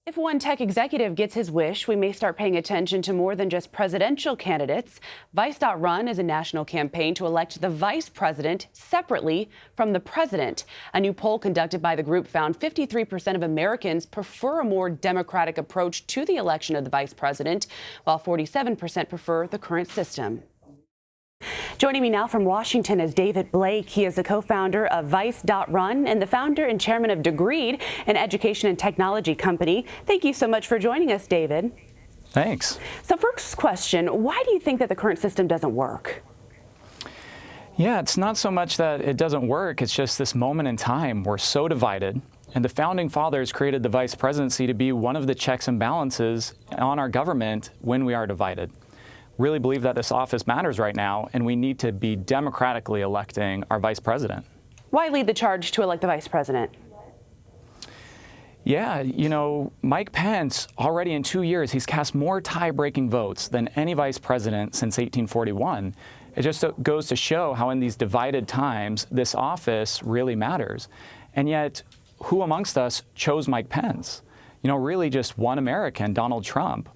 If one tech executive gets his wish, we may start paying attention to more than just presidential candidates. VICE.RUN is a national campaign to elect the vice president separately from the president. A new poll conducted by the group found 53% of Americans prefer a more democratic approach to the election of the vice president, while 47% prefer the current system. Joining me now from Washington is David Blake. He is the co-founder of VICE.RUN and the founder and chairman of Degreed, an education and technology company. Thank you so much for joining us, David. Thanks. So first question, why do you think that the current system doesn't work? Yeah, it's not so much that it doesn't work, it's just this moment in time we're so divided. And the founding fathers created the vice presidency to be one of the checks and balances on our government when we are divided. Really believe that this office matters right now, and we need to be democratically electing our vice president. Why lead the charge to elect the vice president? Yeah, Mike Pence, already in 2 years, he's cast more tie-breaking votes than any vice president since 1841. It just goes to show how in these divided times, this office really matters. And yet, who amongst us chose Mike Pence? Really just one American, Donald Trump.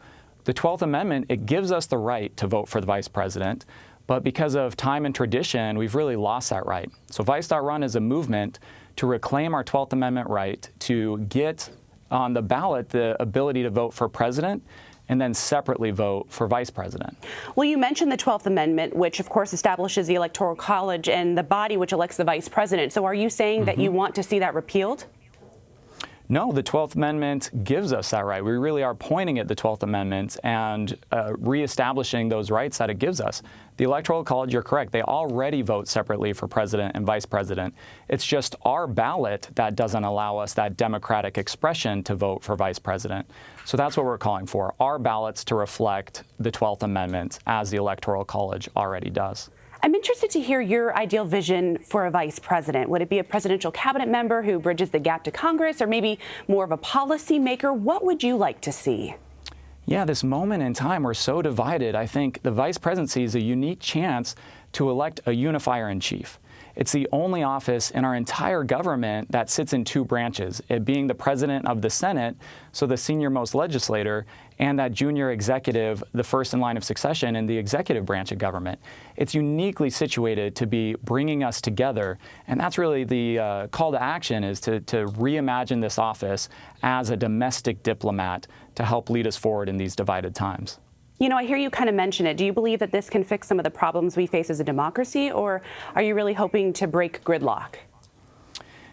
The 12th Amendment, it gives us the right to vote for the vice president, but because of time and tradition, we've really lost that right. So VICE.RUN is a movement to reclaim our 12th Amendment right to get on the ballot the ability to vote for president and then separately vote for vice president. Well, you mentioned the 12th Amendment, which of course establishes the Electoral College and the body which elects the vice president. So are you saying that you want to see that repealed? No, the 12th Amendment gives us that right. We really are pointing at the 12th Amendment and reestablishing those rights that it gives us. The Electoral College, you're correct, they already vote separately for president and vice president. It's just our ballot that doesn't allow us that democratic expression to vote for vice president. So that's what we're calling for, our ballots to reflect the 12th Amendment as the Electoral College already does. I'm interested to hear your ideal vision for a vice president. Would it be a presidential cabinet member who bridges the gap to Congress, or maybe more of a policy maker? What would you like to see? Yeah, this moment in time, we're so divided. I think the vice presidency is a unique chance to elect a unifier in chief. It's the only office in our entire government that sits in two branches, it being the president of the Senate, so the senior-most legislator, and that junior executive, the first in line of succession in the executive branch of government. It's uniquely situated to be bringing us together, and that's really the call to action, is to reimagine this office as a domestic diplomat to help lead us forward in these divided times. I hear you kind of mention it. Do you believe that this can fix some of the problems we face as a democracy, or are you really hoping to break gridlock?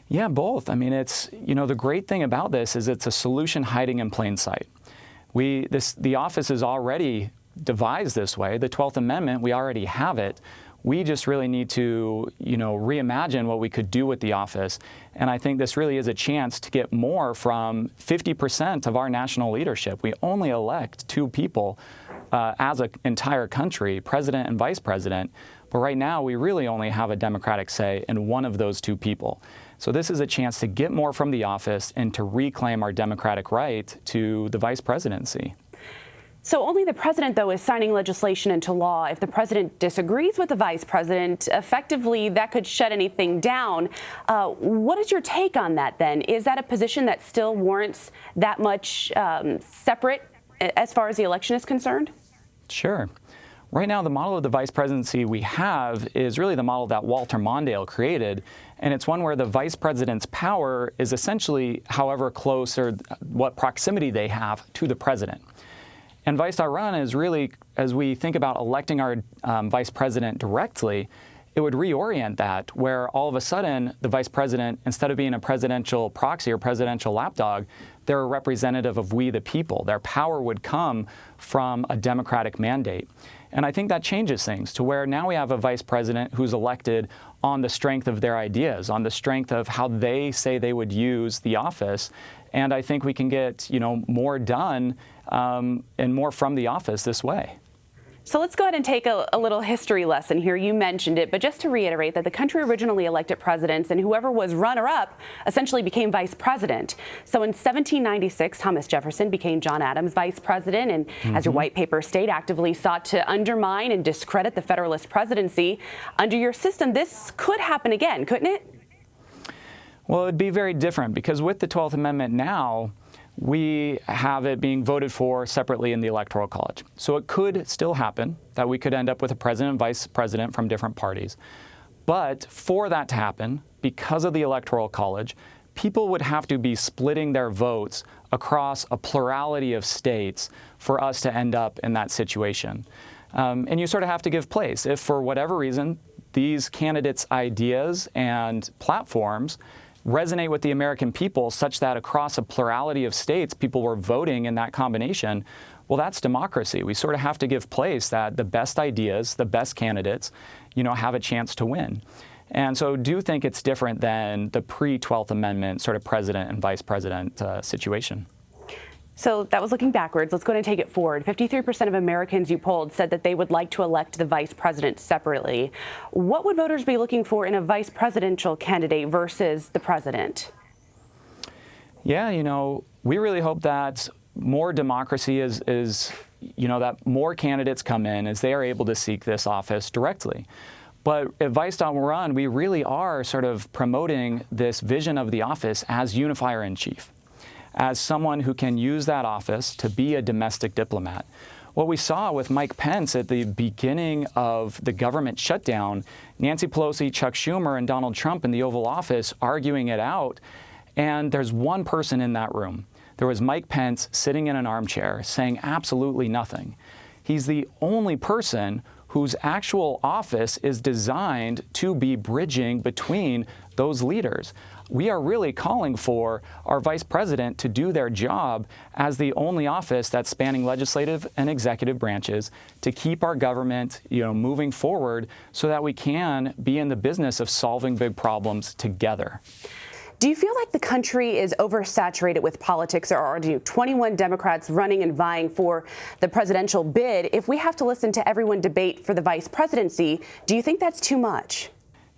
Yeah, both. I mean, it's, the great thing about this is it's a solution hiding in plain sight. The office is already devised this way. The 12th Amendment, we already have it. We just really need to, reimagine what we could do with the office. And I think this really is a chance to get more from 50% of our national leadership. We only elect two people as an entire country, president and vice president. But right now, we really only have a democratic say in one of those two people. So this is a chance to get more from the office and to reclaim our democratic right to the vice presidency. So only the president, though, is signing legislation into law. If the president disagrees with the vice president, effectively that could shut anything down. What is your take on that, then? Is that a position that still warrants that much separate as far as the election is concerned? Sure. Right now, the model of the vice presidency we have is really the model that Walter Mondale created, and it's one where the vice president's power is essentially however close or what proximity they have to the president. And VICE.RUN is really, as we think about electing our vice president directly, it would reorient that, where all of a sudden the vice president, instead of being a presidential proxy or presidential lapdog, they're a representative of we the people. Their power would come from a democratic mandate. And I think that changes things to where now we have a vice president who's elected on the strength of their ideas, on the strength of how they say they would use the office. And I think we can get, more done and more from the office this way. So let's go ahead and take a little history lesson here. You mentioned it, but just to reiterate that the country originally elected presidents, and whoever was runner-up essentially became vice president. So in 1796, Thomas Jefferson became John Adams vice president, and as your white paper state, actively sought to undermine and discredit the Federalist presidency. Under your system, this could happen again, couldn't it? Well, it would be very different, because with the 12th Amendment now, we have it being voted for separately in the Electoral College. So it could still happen that we could end up with a president and vice president from different parties. But for that to happen, because of the Electoral College, people would have to be splitting their votes across a plurality of states for us to end up in that situation. And you sort of have to give place. If for whatever reason these candidates' ideas and platforms resonate with the American people such that across a plurality of states people were voting in that combination, well, that's democracy. We sort of have to give place that the best ideas, the best candidates, have a chance to win. And so do think it's different than the pre-12th Amendment sort of president and vice president situation. So that was looking backwards. Let's go ahead and take it forward. 53% of Americans you polled said that they would like to elect the vice president separately. What would voters be looking for in a vice presidential candidate versus the president? Yeah, we really hope that more democracy is that more candidates come in as they are able to seek this office directly. But at VICE.RUN, we really are sort of promoting this vision of the office as unifier in chief, as someone who can use that office to be a domestic diplomat. What we saw with Mike Pence at the beginning of the government shutdown, Nancy Pelosi, Chuck Schumer, and Donald Trump in the Oval Office arguing it out, and there's one person in that room. There was Mike Pence sitting in an armchair saying absolutely nothing. He's the only person whose actual office is designed to be bridging between those leaders. We are really calling for our vice president to do their job as the only office that's spanning legislative and executive branches to keep our government, moving forward so that we can be in the business of solving big problems together. Do you feel like the country is oversaturated with politics? There are 21 Democrats running and vying for the presidential bid. If we have to listen to everyone debate for the vice presidency, do you think that's too much?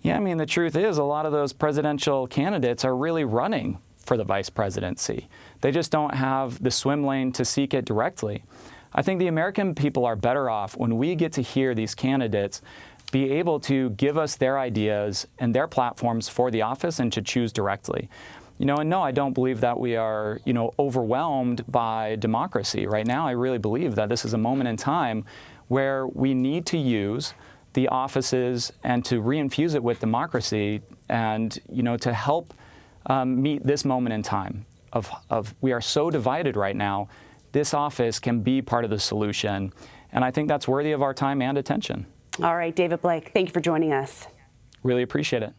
Yeah, the truth is a lot of those presidential candidates are really running for the vice presidency. They just don't have the swim lane to seek it directly. I think the American people are better off when we get to hear these candidates be able to give us their ideas and their platforms for the office and to choose directly. And no, I don't believe that we are, overwhelmed by democracy. Right now, I really believe that this is a moment in time where we need to use the offices and to reinfuse it with democracy and, to help meet this moment in time of we are so divided right now. This office can be part of the solution. And I think that's worthy of our time and attention. All right, David Blake, thank you for joining us. Really appreciate it.